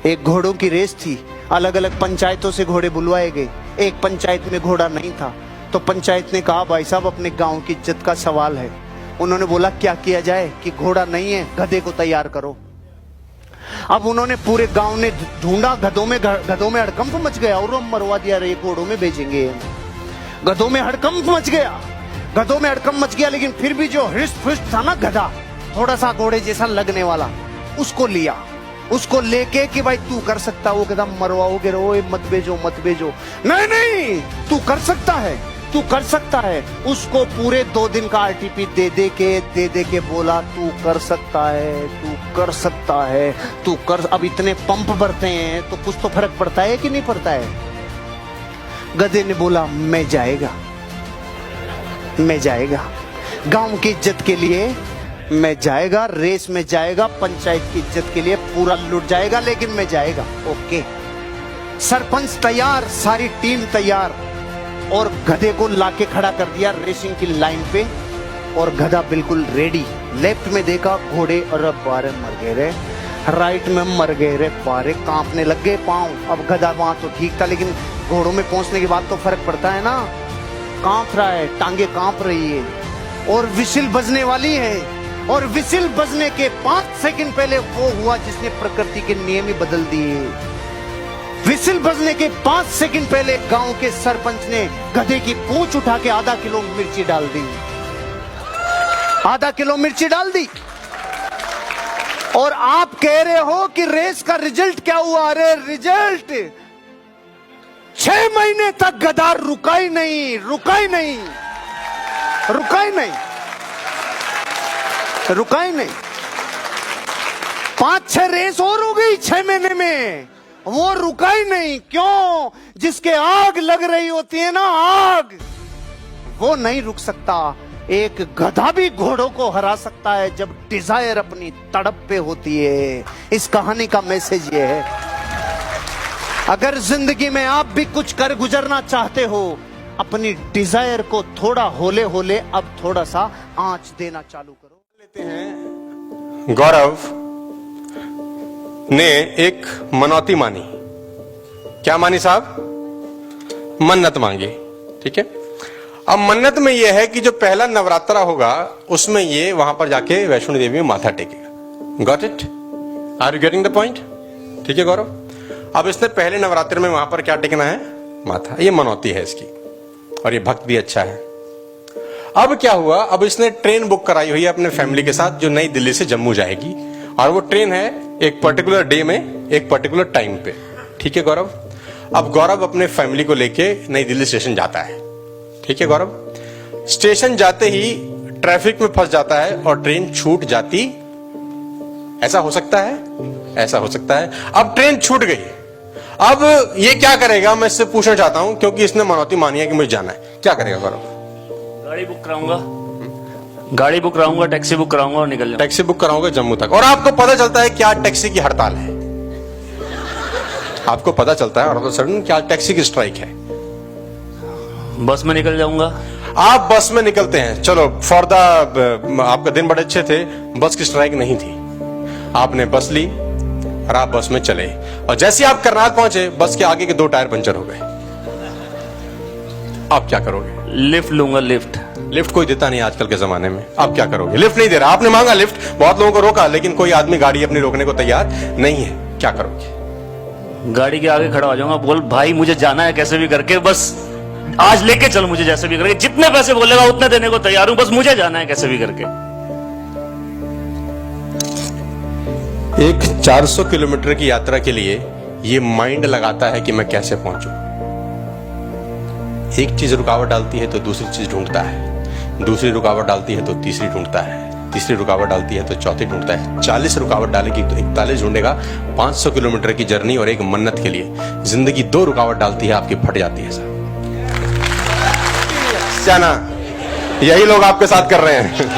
एक घोड़ों की रेस थी, अलग अलग पंचायतों से घोड़े बुलवाए गए। एक पंचायत में घोड़ा नहीं था, तो पंचायत ने कहा भाई साहब अपने गांव की इज्जत का सवाल है। उन्होंने बोला क्या किया जाए कि घोड़ा नहीं है, गधे को तैयार करो। अब उन्होंने पूरे गांव ने ढूंढा, गधों में हड़कंप मच गया और हम मरवा दिया, रे घोड़ों में भेजेंगे। गधों में हड़कंप मच गया, लेकिन फिर भी जो हृष्ट पुष्ट था ना गधा, थोड़ा सा घोड़े जैसा लगने वाला, उसको लिया। उसको लेके कि भाई तू कर सकता, वो कहता मरवाओगे रो, मत भेजो। नहीं तू कर सकता है। उसको पूरे 2 दिन का आरटीपी दे के बोला तू कर सकता है। अब इतने पंप भरते हैं तो कुछ तो फर्क पड़ता है कि नहीं पड़ता है। गधे ने बोला मैं जाएगा, गांव की इज्जत के लिए मैं जाएगा, रेस में जाएगा, पंचायत की इज्जत के लिए पूरा लुट जाएगा, लेकिन मैं जाएगा। ओके, सरपंच तैयार, सारी टीम तैयार, और गधे को लाके खड़ा कर दिया रेसिंग की लाइन पे, और गधा बिल्कुल रेडी। लेफ्ट में देखा घोड़े, और बारे मर गए रे, राइट में मर गए रे, बारे कांपने लग गए पांव। अब गधा वहां तो ठीक था, लेकिन घोड़ों में पहुंचने के बाद तो फर्क पड़ता है ना, कांप रहा है, टांगे कांप रही है, और विसिल बजने वाली है। और विसिल बजने के 5 सेकंड पहले वो हुआ जिसने प्रकृति के नियम ही बदल दिए। विसिल बजने के 5 सेकंड पहले गांव के सरपंच ने गधे की पूंछ उठा के आधा किलो मिर्ची डाल दी। और आप कह रहे हो कि रेस का रिजल्ट क्या हुआ? अरे रिजल्ट 6 महीने तक गधा रुका ही नहीं। 5-6 रेस और हो गई 6 महीने में, वो रुका ही नहीं। क्यों? जिसके आग लग रही होती है ना, आग, वो नहीं रुक सकता। एक गधा भी घोड़ों को हरा सकता है जब डिजायर अपनी तड़प पे होती है। इस कहानी का मैसेज ये है, अगर जिंदगी में आप भी कुछ कर गुजरना चाहते हो, अपनी डिजायर को थोड़ा होले अब थोड़ा सा आंच देना चालू करो। लेते हैं, गौरव ने एक मनौती मानी। क्या मानी साहब? मन्नत मांगी। ठीक है, अब मन्नत में यह है कि जो पहला नवरात्रा होगा उसमें ये वहां पर जाके वैष्णो देवी में माथा टेकेगा। Got it? Are you getting the point? ठीक है गौरव, अब इसने पहले नवरात्रि में वहां पर क्या टेकना है? माथा। ये मनौती है इसकी, और ये भक्त भी अच्छा है। अब क्या हुआ, अब इसने ट्रेन बुक कराई हुई है अपने फैमिली के साथ, जो नई दिल्ली से जम्मू जाएगी, और वो ट्रेन है एक पर्टिकुलर डे में, एक पर्टिकुलर टाइम पे। ठीक है गौरव, अब गौरव अपने फैमिली को लेके नई दिल्ली स्टेशन जाता है। ठीक है गौरव, स्टेशन जाते ही ट्रैफिक में फंस जाता है और ट्रेन छूट जाती। ऐसा हो सकता है। अब ट्रेन छूट गई, अब ये क्या करेगा? मैं इससे पूछना चाहता हूं, क्योंकि इसने मनौती मानी है कि मुझे जाना है। क्या करेगा गौरव? गाड़ी बुक कराऊंगा, टैक्सी बुक कराऊंगा और निकल जाऊंगा। टैक्सी बुक कराऊंगा जम्मू तक, और आपको पता चलता है कि आज टैक्सी की हड़ताल है। आपको पता चलता है और तो सडन कि आज टैक्सी की स्ट्राइक है। बस में निकल जाऊंगा। आप बस में निकलते हैं, चलो फॉर द, आपका दिन बड़े अच्छे थे, बस की स्ट्राइक नहीं थी, आपने बस ली और आप बस में चले, और जैसे आप करनाल पहुंचे बस के आगे के 2 टायर पंचर हो गए। आप क्या करोगे? लिफ्ट लूंगा। लिफ्ट कोई देता नहीं आजकल के जमाने में। आप क्या करोगे? लिफ्ट नहीं दे रहा, आपने मांगा लिफ्ट, बहुत लोगों को रोका, लेकिन कोई आदमी गाड़ी अपनी रोकने को तैयार नहीं है। क्या करोगे? गाड़ी के आगे खड़ा हो जाऊंगा, बोल भाई मुझे जाना है कैसे भी करके, बस आज लेके चल मुझे जैसे भी करके, जितने पैसे बोलेगा उतने देने को तैयार हूं, बस मुझे जाना है कैसे भी करके। एक 400 किलोमीटर की यात्रा के लिए ये माइंड लगाता है कि मैं कैसे पहुंचूं। एक चीज रुकावट डालती है तो दूसरी चीज ढूंढता है, दूसरी रुकावट डालती है तो तीसरी ढूंढता है, तीसरी रुकावट डालती है तो चौथी ढूंढता है, 40 रुकावट डालेगी तो 41 ढूंढेगा। 500 किलोमीटर की जर्नी और एक मन्नत के लिए जिंदगी 2 रुकावट डालती है, आपकी फट जाती है। साहब क्या ना, यही लोग आपके साथ कर रहे हैं।